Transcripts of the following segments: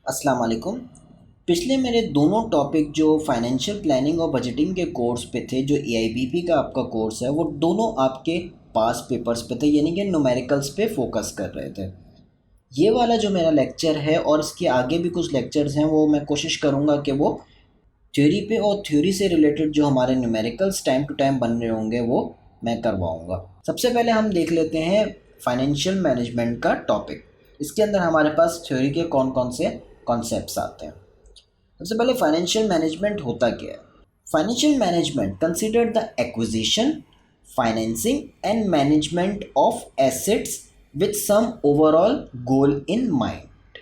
अस्सलाम वालेकुम। पिछले मेरे दोनों टॉपिक जो फाइनेंशियल प्लानिंग और बजटिंग के कोर्स पे थे, जो एआईबीपी का आपका कोर्स है, वो दोनों आपके पास पेपर्स पे थे, यानी कि न्यूमेरिकल्स पे फोकस कर रहे थे। ये वाला जो मेरा लेक्चर है और इसके आगे भी कुछ लेक्चर्स हैं, वो मैं कोशिश करूँगा कि वो थ्योरी पे और थ्योरी से रिलेटेड जो हमारे न्यूमेरिकल्स टाइम टू टाइम बन रहे होंगे वो मैं करवाऊँगा। सबसे पहले हम देख लेते हैं फाइनेंशियल मैनेजमेंट का टॉपिक। इसके अंदर हमारे पास थ्योरी के कौन कौन से कॉन्सेप्ट्स आते हैं। सबसे पहले फाइनेंशियल मैनेजमेंट होता क्या है। Financial management consider the acquisition, financing and management of assets with some overall goal in mind.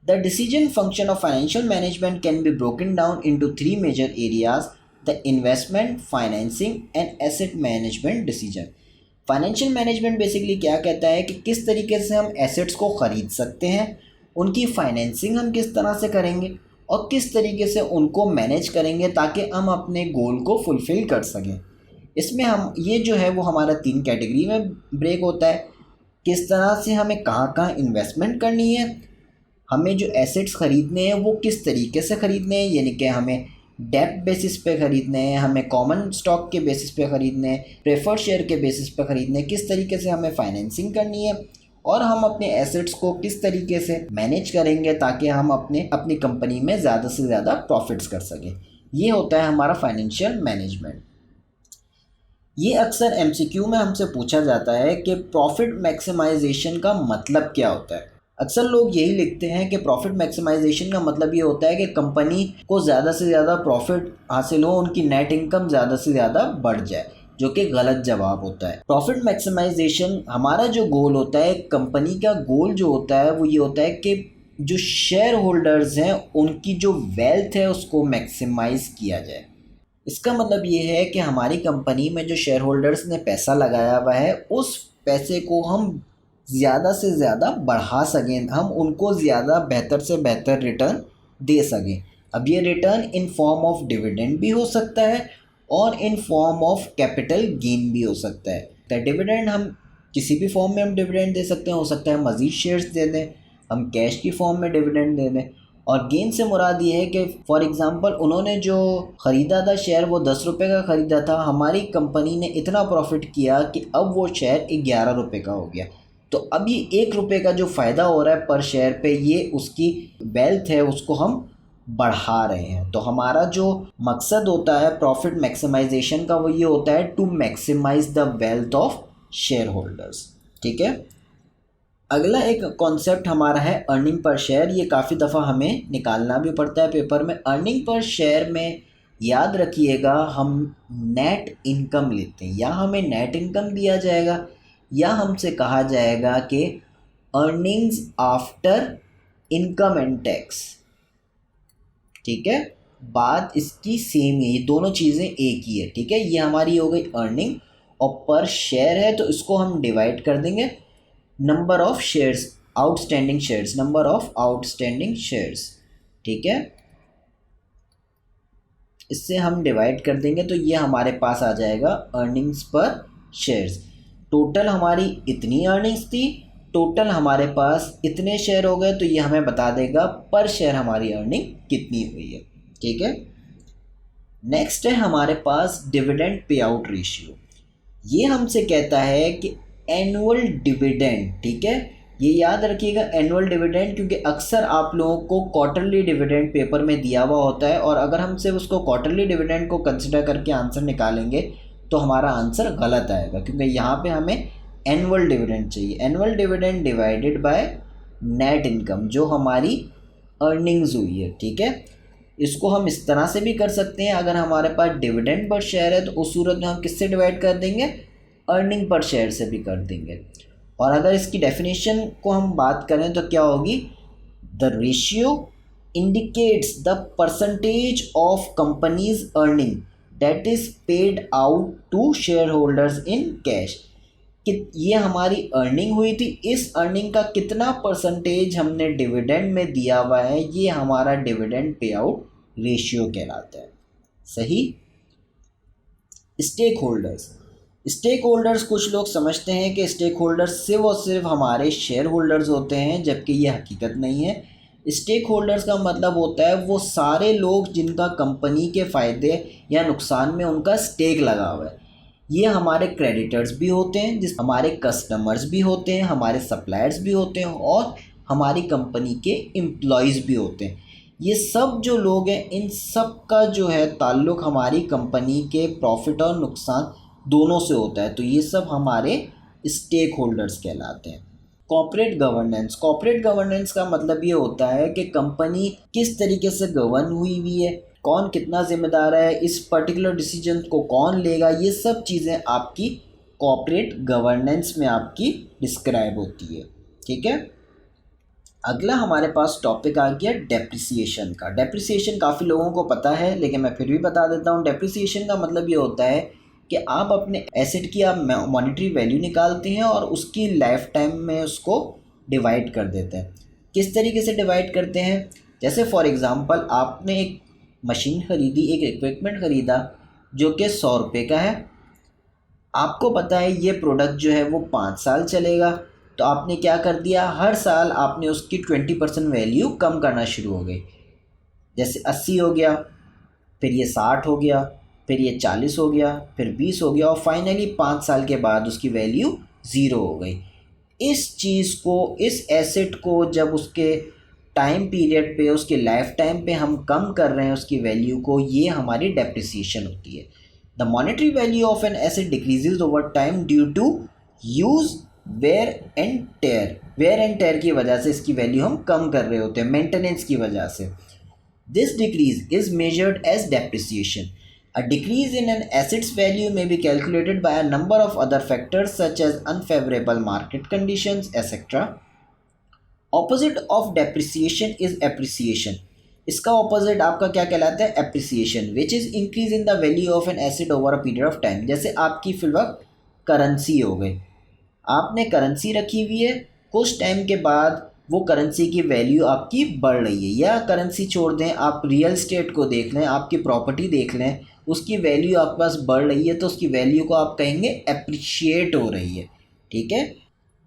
The decision function of financial management can be broken down into three major areas: the investment, financing and asset management decision. Financial management basically क्या कहता है कि किस तरीके से हम assets को ख़रीद सकते हैं, उनकी फाइनेंसिंग हम किस तरह से करेंगे और किस तरीके से उनको मैनेज करेंगे ताकि हम अपने गोल को फुलफ़िल कर सकें। इसमें हम ये जो है वो हमारा 3 कैटेगरी में ब्रेक होता है। किस तरह से हमें कहाँ कहाँ इन्वेस्टमेंट करनी है, हमें जो एसेट्स ख़रीदने हैं वो किस तरीके से ख़रीदने हैं, यानी कि हमें डेट बेसिस पे ख़रीदने हैं, हमें कॉमन स्टॉक के बेसिस पे ख़रीदने हैं, प्रेफर्ड शेयर के बेसिस पे ख़रीदने हैं, किस तरीके से हमें फाइनेंसिंग करनी है और हम अपने एसेट्स को किस तरीके से मैनेज करेंगे ताकि हम अपनी कंपनी में ज़्यादा से ज़्यादा प्रॉफिट्स कर सकें। ये होता है हमारा फाइनेंशियल मैनेजमेंट। ये अक्सर एमसीक्यू में हमसे पूछा जाता है कि प्रॉफिट मैक्सिमाइजेशन का मतलब क्या होता है। अक्सर लोग यही लिखते हैं कि प्रॉफिट मैक्सिमाइजेशन का मतलब ये होता है कि कंपनी को ज़्यादा से ज़्यादा प्रॉफिट हासिल हो, उनकी नेट इनकम ज़्यादा से ज़्यादा बढ़ जाए, जो कि गलत जवाब होता है। प्रॉफिट मैक्सिमाइजेशन हमारा जो गोल होता है, कंपनी का गोल जो होता है वो ये होता है कि जो शेयर होल्डर्स हैं उनकी जो वेल्थ है उसको मैक्सिमाइज किया जाए। इसका मतलब ये है कि हमारी कंपनी में जो शेयर होल्डर्स ने पैसा लगाया हुआ है उस पैसे को हम ज़्यादा से ज़्यादा बढ़ा सकें, हम उनको ज़्यादा बेहतर से बेहतर रिटर्न दे सकें। अब ये return in form of dividend भी हो सकता है और in form of capital gain भी हो सकता है। तो डिविडेंड हम किसी भी फॉर्म में हम डिविडेंड दे सकते हैं, हो सकता है मज़ीद शेयर्स दे दें, हम कैश की फॉर्म में डिविडेंड दे दें। और गेन से मुराद ये है कि फॉर एग्ज़ाम्पल उन्होंने जो ख़रीदा था शेयर वो 10 रुपये का ख़रीदा था, हमारी कंपनी ने इतना प्रॉफिट किया कि अब वो शेयर 11 रुपये का हो गया। तो अब ये 1 रुपये का जो फ़ायदा हो रहा है पर शेयर पे, ये उसकी वेल्थ है उसको हम बढ़ा रहे हैं। तो हमारा जो मकसद होता है प्रॉफिट मैक्सिमाइजेशन का वो ये होता है to maximise the wealth of shareholders. ठीक है। अगला एक कॉन्सेप्ट हमारा है अर्निंग पर शेयर। ये काफ़ी दफ़ा हमें निकालना भी पड़ता है पेपर में। अर्निंग पर शेयर में याद रखिएगा हम नेट इनकम लेते हैं, या हमें नेट इनकम दिया जाएगा या हमसे कहा जाएगा कि earnings after income and tax. ठीक है, बात इसकी सेम है, ये दोनों चीज़ें एक ही है। ठीक है, ये हमारी हो गई अर्निंग और पर शेयर है तो इसको हम डिवाइड कर देंगे number of shares, outstanding shares, number of outstanding shares. ठीक है, इससे हम डिवाइड कर देंगे तो ये हमारे पास आ जाएगा अर्निंग्स पर शेयर्स। टोटल हमारी इतनी अर्निंग्स थी, टोटल हमारे पास इतने शेयर हो गए, तो ये हमें बता देगा पर शेयर हमारी अर्निंग कितनी हुई है। ठीक है, नेक्स्ट है हमारे पास डिविडेंड पे आउट रेशियो। ये हमसे कहता है कि एनुअल डिविडेंड। ठीक है, ये याद रखिएगा एनुअल डिविडेंड, क्योंकि अक्सर आप लोगों को क्वार्टरली डिविडेंड पेपर में दिया हुआ होता है और अगर हम सिर्फ उसको क्वार्टरली डिविडेंड को कंसिडर करके आंसर निकालेंगे तो हमारा आंसर गलत आएगा, क्योंकि यहाँ पे हमें एनुअल डिविडेंड चाहिए। Annual dividend divided by net income, जो हमारी अर्निंग्स हुई है। ठीक है, इसको हम इस तरह से भी कर सकते हैं, अगर हमारे पास डिविडेंड पर शेयर है तो उस सूरत में हम किससे डिवाइड कर देंगे, अर्निंग पर शेयर से भी कर देंगे। और अगर इसकी डेफिनेशन को हम बात करें तो क्या होगी, the ratio indicates the percentage of companies earning that is paid out to shareholders in cash. कि ये हमारी अर्निंग हुई थी, इस अर्निंग का कितना परसेंटेज हमने डिविडेंड में दिया हुआ है, ये हमारा डिविडेंड पे आउट रेशियो कहलाता है। सही। Stake holders. स्टेक होल्डर्स, कुछ लोग समझते हैं कि स्टेक होल्डर्स सिर्फ और सिर्फ हमारे शेयर होल्डर्स होते हैं, जबकि ये हकीकत नहीं है। स्टेक होल्डर्स का मतलब होता है वो सारे लोग जिनका कंपनी के फ़ायदे या नुकसान में उनका स्टेक लगा हुआ है। ये हमारे क्रेडिटर्स भी होते हैं, जिस हमारे कस्टमर्स भी होते हैं, हमारे सप्लायर्स भी होते हैं और हमारी कंपनी के एम्प्लॉयज़ भी होते हैं। ये सब जो लोग हैं इन सब का जो है ताल्लुक़ हमारी कंपनी के प्रॉफिट और नुकसान दोनों से होता है, तो ये सब हमारे स्टेक होल्डर्स कहलाते हैं। कॉर्पोरेट गवर्नेंस का मतलब ये होता है कि कंपनी किस तरीके से गवर्न हुई है, कौन कितना जिम्मेदार है, इस पर्टिकुलर डिसीजन को कौन लेगा, ये सब चीज़ें आपकी कॉर्पोरेट गवर्नेंस में आपकी डिस्क्राइब होती है। ठीक है, अगला हमारे पास टॉपिक आ गया डेप्रिसिएशन का। डेप्रिसिएशन काफ़ी लोगों को पता है लेकिन मैं फिर भी बता देता हूँ। डेप्रिसिएशन का मतलब ये होता है कि आप अपने एसेट की आप मॉनेटरी वैल्यू निकालते हैं और उसकी लाइफ टाइम में उसको डिवाइड कर देते हैं। किस तरीके से डिवाइड करते हैं? जैसे फॉर एग्ज़ाम्पल आपने एक मशीन ख़रीदी, एक इक्विपमेंट ख़रीदा जो कि 100 रुपये का है। आपको पता है ये प्रोडक्ट जो है वो 5 साल चलेगा, तो आपने क्या कर दिया, हर साल आपने उसकी 20% वैल्यू कम करना शुरू हो गई। जैसे 80 हो गया, फिर ये 60 हो गया, फिर ये 40 हो गया, फिर 20 हो गया और फाइनली 5 साल के बाद उसकी वैल्यू 0 हो गई। इस चीज़ को, इस एसेट को जब उसके टाइम पीरियड पे, उसके लाइफ टाइम पे हम कम कर रहे हैं उसकी वैल्यू को, ये हमारी डेप्रिसिएशन होती है। The monetary value of an asset decreases over time due to use wear and tear की वजह से इसकी वैल्यू हम कम कर रहे होते हैं, मेंटेनेंस की वजह से। This decrease is measured as depreciation. A decrease in an asset's value may be calculated by a number of other factors such as unfavorable market conditions, etc. Opposite of depreciation is appreciation. इसका opposite आपका क्या कहलाता है? Appreciation, which is increase in the value of an asset over a period of time. जैसे आपकी फिलवक्त currency हो गई, आपने करेंसी रखी हुई है, कुछ टाइम के बाद वो करेंसी की वैल्यू आपकी बढ़ रही है, या करेंसी छोड़ दें, आप रियल स्टेट को देख लें, आपकी प्रॉपर्टी देख लें, उसकी वैल्यू आपके पास बढ़ रही है तो उसकी वैल्यू को आप कहेंगे एप्रिशिएट हो रही है। ठीक है,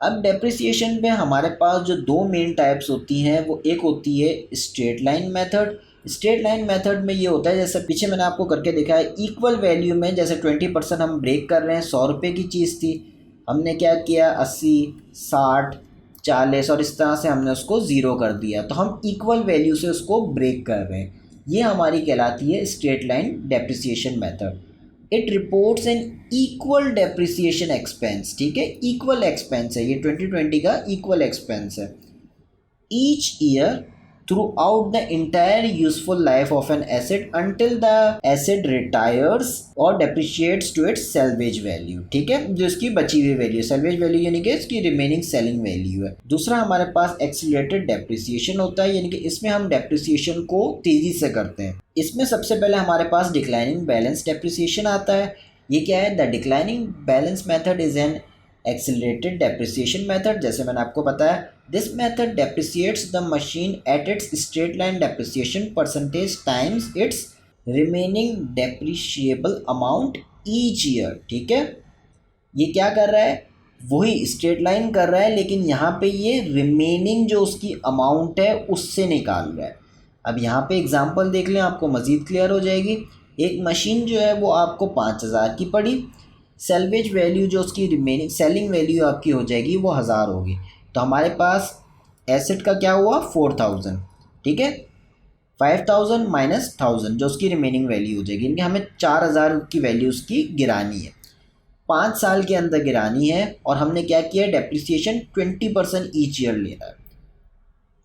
अब डेप्रिसिएशन में हमारे पास जो दो मेन टाइप्स होती हैं, वो एक होती है straight line method. Straight line method में ये होता है, जैसे पीछे मैंने आपको करके दिखाया, इक्वल वैल्यू में जैसे 20% हम ब्रेक कर रहे हैं। 100 रुपये की चीज़ थी, हमने क्या किया, 80, 60, 40 और इस तरह से हमने उसको 0 कर दिया, तो हम इक्वल वैल्यू से उसको ब्रेक कर रहे हैं। ये हमारी कहलाती है straight line depreciation method. It reports an equal depreciation expense. ठीक है, इक्वल एक्सपेंस है, ये 2020 का इक्वल एक्सपेंस है each year throughout the entire useful life of an asset until the asset retires or depreciates to its salvage value। ठीक है, जो इसकी बची हुई वैल्यू, salvage value यानी कि इसकी रिमेनिंग सेलिंग वैल्यू है। दूसरा हमारे पास एक्सीलरेटेड डेप्रिसिएशन होता है, यानी कि इसमें हम डेप्रिसिएशन को तेज़ी से करते हैं। इसमें सबसे पहले हमारे पास डिक्लाइनिंग बैलेंस डेप्रिसिएशन आता है। ये क्या है? The declining balance method is an accelerated depreciation method. जैसे मैंने आपको बताया, this method depreciates the machine at its straight line depreciation percentage times its remaining depreciable amount each year. ठीक है, ये क्या कर रहा है? वही स्ट्रेट लाइन कर रहा है, लेकिन यहाँ पे ये रिमेनिंग जो उसकी अमाउंट है उससे निकाल रहा है। अब यहाँ पे एग्जांपल देख लें, आपको मज़ीद क्लियर हो जाएगी। एक मशीन जो है वो आपको 5000 की पड़ी, सेल्वेज वैल्यू जो उसकी रिमेनिंग सेलिंग वैल्यू आपकी हो जाएगी वो 1000 होगी, तो हमारे पास एसेट का क्या हुआ? 4000। ठीक है, 5000 माइनस 1000 जो उसकी रिमेनिंग वैल्यू हो जाएगी, यानी कि हमें 4000 की वैल्यू उसकी गिरानी है, 5 साल के अंदर गिरानी है। और हमने क्या किया? डेप्रिसिएशन 20% ईच ईयर ले रहा है।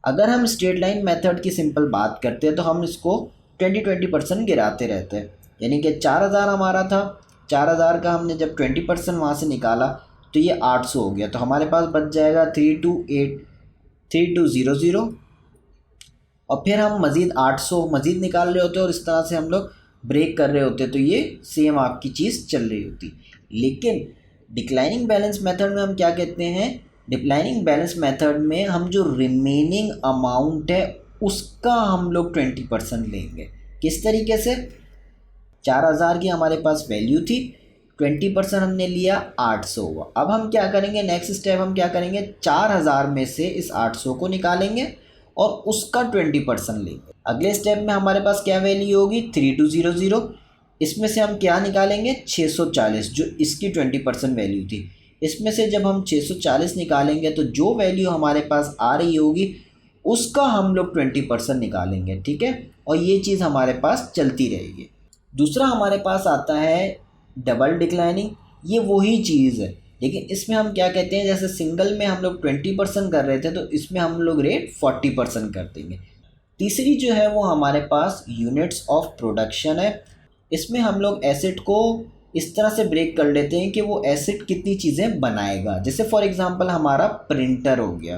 अगर हम स्ट्रेट लाइन मेथड की सिंपल बात करते हैं तो हम इसको 20% गिराते रहते हैं, यानी कि 4000 हमारा था, 4000 का हमने जब 20% वहाँ से निकाला तो ये 800 हो गया, तो हमारे पास बच जाएगा 3200 और फिर हम मज़ीद 800 मज़ीद निकाल रहे होते और इस तरह से हम लोग ब्रेक कर रहे होते, तो ये सेम आपकी चीज़ चल रही होती। लेकिन डिक्लाइनिंग बैलेंस मेथड में हम क्या कहते हैं? डिक्लाइनिंग बैलेंस मेथड में हम जो रिमेनिंग अमाउंट है उसका हम लोग 20% लेंगे। किस तरीके से? 4000 की हमारे पास वैल्यू थी, 20% हमने लिया, 800 हुआ। अब हम क्या करेंगे? नेक्स्ट स्टेप हम क्या करेंगे? 4000 में से इस 800 को निकालेंगे और उसका 20% लेंगे। अगले स्टेप में हमारे पास क्या वैल्यू होगी 3200, इसमें से हम क्या निकालेंगे 640 जो इसकी 20% वैल्यू थी। इसमें से जब हम 640 निकालेंगे तो जो वैल्यू हमारे पास आ रही होगी उसका हम लोग 20% निकालेंगे, ठीक है। और ये चीज़ हमारे पास चलती रहेगी। दूसरा हमारे पास आता है डबल डिक्लाइनिंग। ये वही चीज़ है, लेकिन इसमें हम क्या कहते हैं, जैसे सिंगल में हम लोग 20% कर रहे थे तो इसमें हम लोग रेट 40% कर देंगे। तीसरी जो है वो हमारे पास यूनिट्स ऑफ प्रोडक्शन है। इसमें हम लोग एसेट को इस तरह से ब्रेक कर लेते हैं कि वो एसेट कितनी चीज़ें बनाएगा। जैसे फॉर एग्जांपल हमारा प्रिंटर हो गया,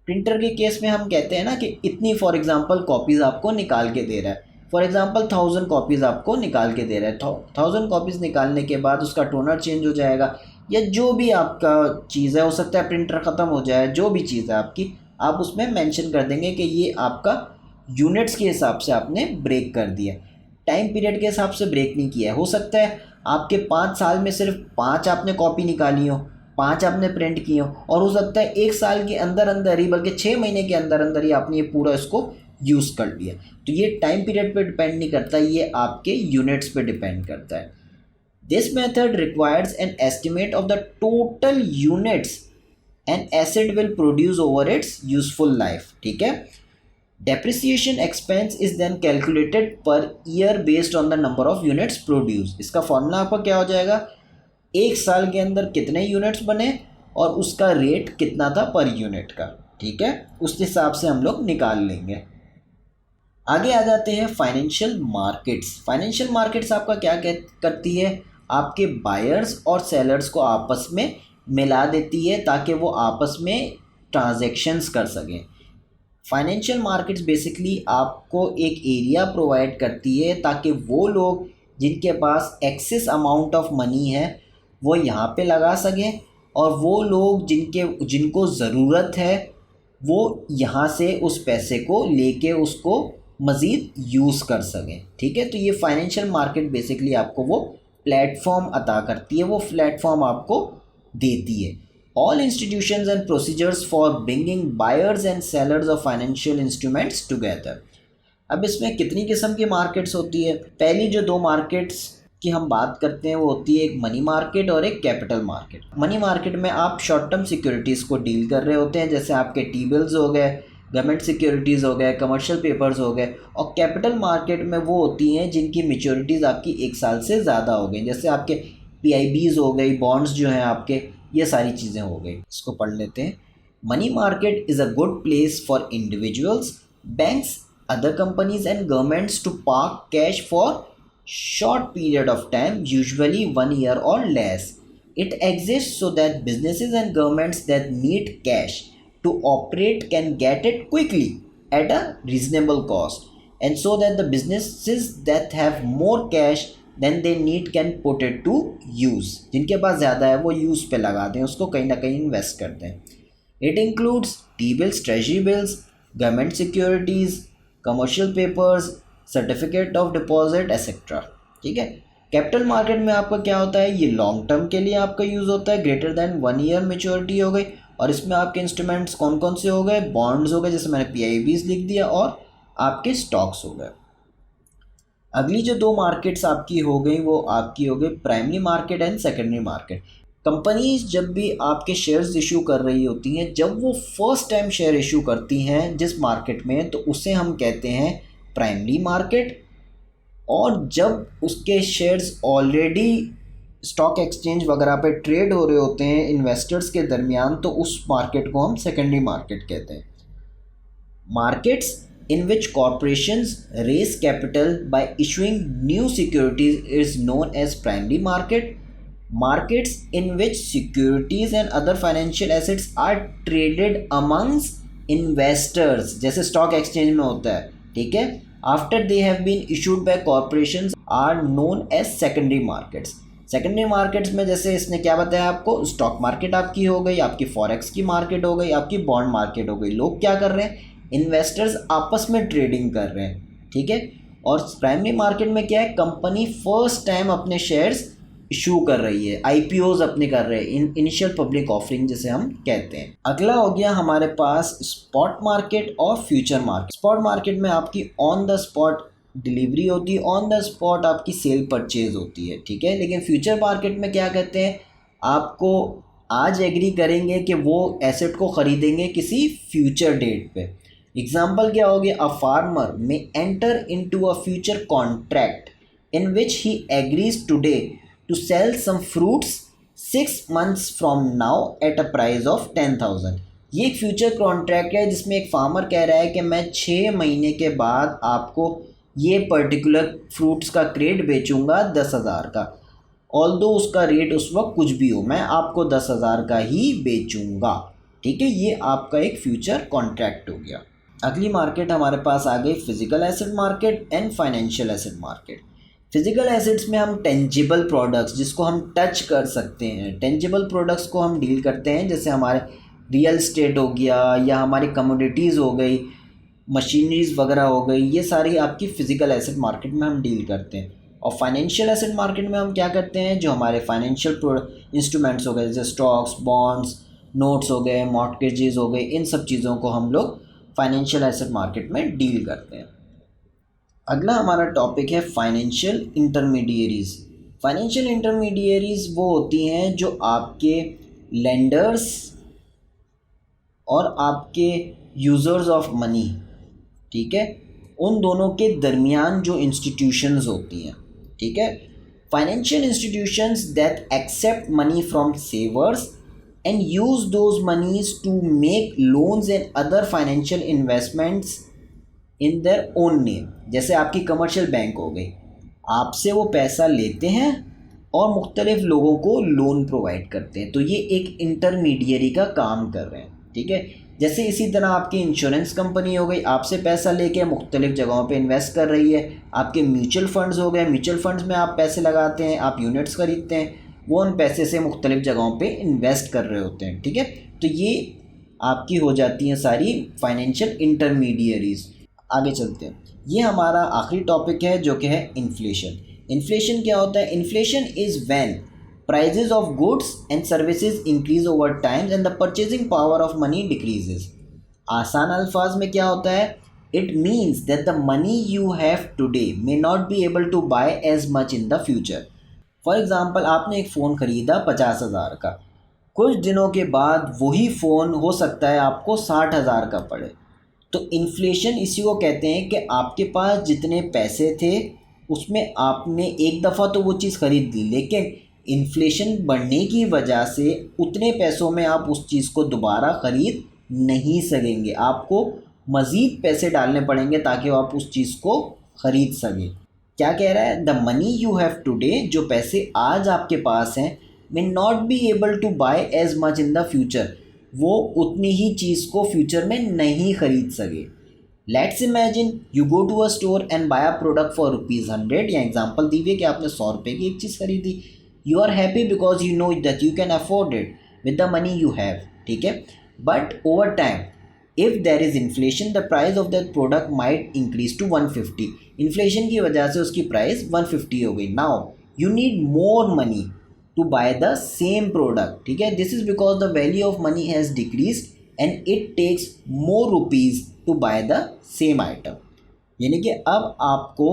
प्रिंटर के केस में हम कहते हैं ना कि इतनी फॉर एग्जांपल कॉपीज़ आपको निकाल के दे रहा है। फॉर एग्जांपल 1000 कॉपीज़ आपको निकाल के दे रहा है। 1000 कॉपीज़ निकालने के बाद उसका टोनर चेंज हो जाएगा या जो भी आपका चीज़ है, हो सकता है प्रिंटर ख़त्म हो जाए, जो भी चीज़ है आपकी, आप उसमें मेंशन कर देंगे कि ये आपका यूनिट्स के हिसाब से आपने ब्रेक कर दिया, टाइम पीरियड के हिसाब से ब्रेक नहीं किया है। हो सकता है आपके 5 साल में सिर्फ 5 आपने कॉपी निकाली हो, 5 आपने प्रिंट की हो, और हो सकता है 1 साल के अंदर अंदर ही, बल्कि 6 महीने के अंदर अंदर ही आपने ये पूरा इसको यूज़ कर लिया। तो ये टाइम पीरियड पे डिपेंड नहीं करता, ये आपके यूनिट्स पे डिपेंड करता है। This method requires an estimate of the total units an asset will produce over its useful life, ठीक है। Depreciation expense is then calculated per year based on the number of units produce. इसका फॉर्मूला आपका क्या हो जाएगा, 1 साल के अंदर कितने यूनिट्स बने और उसका रेट कितना था पर यूनिट का, ठीक है, उस हिसाब से हम लोग निकाल लेंगे। आगे आ जाते हैं फाइनेंशियल मार्केट्स। फाइनेंशियल मार्केट्स आपका क्या करती है, आपके बायर्स और सेलर्स को आपस में मिला देती है ताकि वो आपस में ट्रांजैक्शंस कर सकें। फाइनेंशियल मार्केट्स बेसिकली आपको एक एरिया प्रोवाइड करती है ताकि वो लोग जिनके पास एक्सेस अमाउंट ऑफ मनी है वो यहाँ पे लगा सकें, और वो लोग जिनको ज़रूरत है वो यहाँ से उस पैसे को लेके उसको मज़ीद यूज़ कर सकें, ठीक है। तो ये फाइनेंशियल मार्केट बेसिकली आपको वो प्लेटफॉर्म अता करती है, वो प्लेटफॉर्म आपको देती है। All institutions and procedures for bringing buyers and sellers of financial instruments together। अब इसमें कितनी किस्म की मार्केट्स होती है। पहली जो 2 मार्केट्स की हम बात करते हैं वो होती है एक मनी मार्केट और एक कैपिटल मार्केट। मनी मार्केट में आप शॉर्ट टर्म सिक्योरिटीज़ को डील कर रहे होते हैं, जैसे आपके टी बिल्स हो गए, गवर्नमेंट सिक्योरिटीज़ हो गए, कमर्शियल पेपर्स हो गए। और कैपिटल मार्केट में वो होती हैं जिनकी मैच्योरिटीज़ आपकी 1 साल से ज़्यादा हो गई, जैसे आपके PIBs हो गई, बॉन्ड्स जो हैं आपके, ये सारी चीज़ें हो गई। इसको पढ़ लेते हैं। Money market is a good place for individuals, banks, other companies and governments to park cash for short period of time, usually 1 year or less. It exists so that businesses and governments that need cash to operate can get it quickly at a reasonable cost, and so that the businesses that have more cash then they need can put it to use। जिनके पास ज़्यादा है वो use पे लगाते हैं, उसको कहीं ना कहीं इन्वेस्ट करते हैं। It includes T-bills, treasury bills, government securities, commercial papers, certificate of deposit, etc। ठीक है। कैपिटल मार्केट में आपका क्या होता है, ये लॉन्ग टर्म के लिए आपका यूज़ होता है, ग्रेटर दैन 1 year मेच्योरिटी हो गई, और इसमें आपके इंस्ट्रूमेंट्स कौन कौन से हो गए, बॉन्ड्स हो गए, जैसे मैंने PIBs लिख दिया, और आपके स्टॉक्स हो गए। अगली जो 2 मार्केट्स आपकी हो गई वो आपकी हो गई primary market and secondary market. Companies जब भी आपके शेयर्स इशू कर रही होती हैं, जब वो फर्स्ट टाइम शेयर इशू करती हैं जिस मार्केट में, तो उसे हम कहते हैं प्राइमरी मार्केट। और जब उसके शेयर्स ऑलरेडी स्टॉक एक्सचेंज वगैरह पे ट्रेड हो रहे होते हैं इन्वेस्टर्स के दरमियान, तो उस मार्केट को हम सेकेंडरी मार्केट कहते हैं। Markets in which corporations raise capital by issuing new securities is known as primary market. Markets in which securities and other financial assets are traded amongst investors, जैसे stock exchange में होता है, ठीक है, after they have been issued by corporations are known as secondary markets। Secondary markets में जैसे इसने क्या बताया आपको, स्टॉक मार्केट आपकी हो गई, आपकी फॉरेक्स की मार्केट हो गई, आपकी बॉन्ड मार्केट हो गई। लोग क्या कर रहे हैं, इन्वेस्टर्स आपस में ट्रेडिंग कर रहे हैं, ठीक है। और प्राइमरी मार्केट में क्या है, कंपनी फर्स्ट टाइम अपने शेयर्स इशू कर रही है, आईपीओज अपने कर रहे हैं, इनिशियल पब्लिक ऑफरिंग जिसे हम कहते हैं। अगला हो गया हमारे पास स्पॉट मार्केट और फ्यूचर मार्केट। स्पॉट मार्केट में आपकी ऑन द स्पॉट डिलीवरी होती है, ऑन द स्पॉट आपकी सेल परचेज होती है, ठीक है। लेकिन फ्यूचर मार्केट में क्या कहते हैं, आपको आज एग्री करेंगे कि वो एसेट को ख़रीदेंगे किसी फ्यूचर डेट पे। एग्जाम्पल क्या हो गया, अ फार्मर में enter into a future contract in which he agrees today to sell some fruits 6 months from now at a price of 10,000। ये एक फ्यूचर कॉन्ट्रैक्ट है जिसमें एक फार्मर कह रहा है कि मैं 6 महीने के बाद आपको ये पर्टिकुलर फ्रूट्स का क्रेट बेचूंगा 10,000 का, ऑल्दो उसका रेट उस वक्त कुछ भी हो, मैं आपको 10,000 का ही बेचूंगा, ठीक है। ये आपका एक फ्यूचर कॉन्ट्रैक्ट हो गया। अगली मार्केट हमारे पास आ गई physical asset market and financial asset market. Physical assets में हम टेंजिबल प्रोडक्ट्स जिसको हम टच कर सकते हैं, टेंजिबल प्रोडक्ट्स को हम डील करते हैं, जैसे हमारे रियल एस्टेट हो गया या हमारी कमोडिटीज़ हो गई, मशीनरीज वगैरह हो गई, ये सारी आपकी फ़िज़िकल एसेट मार्केट में हम डील करते हैं। और फाइनेंशियल एसेट मार्केट में हम क्या करते हैं, जो हमारे फाइनेंशियल इंस्ट्रूमेंट्स हो गए जैसे स्टॉक्स, बॉन्ड्स, नोट्स हो गए, मॉर्टगेजेस हो गए, इन सब चीज़ों को हम लोग फाइनेंशियल एसेट मार्केट में डील करते हैं। अगला हमारा टॉपिक है फाइनेंशियल इंटरमीडियरीज़। फाइनेंशियल इंटरमीडियरीज़ वो होती हैं जो आपके लेंडर्स और आपके यूज़र्स ऑफ मनी, ठीक है, उन दोनों के दरमियान जो इंस्टीट्यूशंस होती हैं, ठीक है। Financial institutions that accept money from savers and use those moneys to make loans and other financial investments in their own name. जैसे आपकी कमर्शियल बैंक हो गई, आपसे वो पैसा लेते हैं और मुख्तलिफ लोगों को लोन प्रोवाइड करते हैं, तो ये एक इंटरमीडियरी का काम कर रहे हैं, ठीक है। जैसे इसी तरह आपकी इंश्योरेंस कंपनी हो गई, आपसे पैसा लेके मुख्तलिफ जगहों पे इन्वेस्ट कर रही है। आपके म्यूचुअल फंड्स हो गए, म्यूचुअल फंड्स में आप पैसे लगाते हैं, आप यूनिट्स खरीदते हैं, वो उन पैसे से मुख्तलिफ जगहों पे इन्वेस्ट कर रहे होते हैं, ठीक है। तो ये आपकी हो जाती हैं सारी फाइनेंशियल इंटरमीडियरीज़। आगे चलते हैं, ये हमारा आखिरी टॉपिक है जो कि है इन्फ्लेशन। इन्फ्लेशन क्या होता है, inflation is when prices of goods and services increase over time and the purchasing power of money decreases. आसान अल्फाज में क्या होता है, it means that the money you have today may not be able to buy as much in the future. For example, आपने एक phone ख़रीदा 50,000 का, कुछ दिनों के बाद वही फ़ोन हो सकता है आपको 60,000 का पड़े। तो इन्फ्लेशन इसी को कहते हैं कि आपके पास जितने पैसे थे उसमें आपने एक दफ़ा तो वो चीज़ ख़रीद ली, लेकिन इन्फ्लेशन बढ़ने की वजह से उतने पैसों में आप उस चीज़ को दोबारा ख़रीद नहीं सकेंगे, आपको मज़ीद पैसे डालने पड़ेंगे ताकि आप उस चीज़ को ख़रीद सकें। क्या कह रहा है, the money you have today, जो पैसे आज आपके पास हैं, may not be able to buy as much in the future, वो उतनी ही चीज़ को फ्यूचर में नहीं ख़रीद सके। Let's imagine you go to a store and buy a product for ₹100, या एग्जांपल दी हुई कि आपने 100 रुपये की एक चीज़ खरीदी। You are happy because you know that you can afford it with the money you have, ठीक है। But over time if there is inflation the price of that product might increase to 150। Inflation की वजह से उसकी price 150 हो गई। Now you need more money to buy the same product, ठीक है। This is because the value of money has decreased and it takes more rupees to buy the same item। यानी कि अब आपको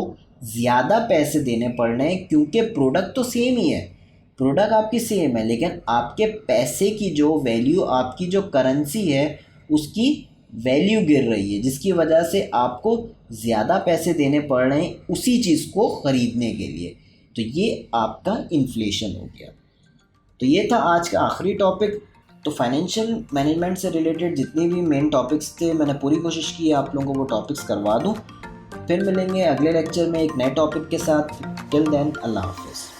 ज़्यादा पैसे देने पड़ रहे हैं क्योंकि प्रोडक्ट तो सेम ही है, प्रोडक्ट आपकी सेम है, लेकिन आपके पैसे की जो वैल्यू, आपकी जो करेंसी है उसकी वैल्यू गिर रही है, जिसकी वजह से आपको ज़्यादा पैसे देने पड़ रहे हैं उसी चीज़ को ख़रीदने के लिए। तो ये आपका इन्फ्लेशन हो गया। तो ये था आज का आखिरी टॉपिक। तो फाइनेंशियल मैनेजमेंट से रिलेटेड जितने भी मेन टॉपिक्स थे मैंने पूरी कोशिश की है आप लोगों को वो टॉपिक्स करवा दूँ। फिर मिलेंगे अगले लेक्चर में एक नए टॉपिक के साथ। टिल देन, अल्लाह हाफ़िज़।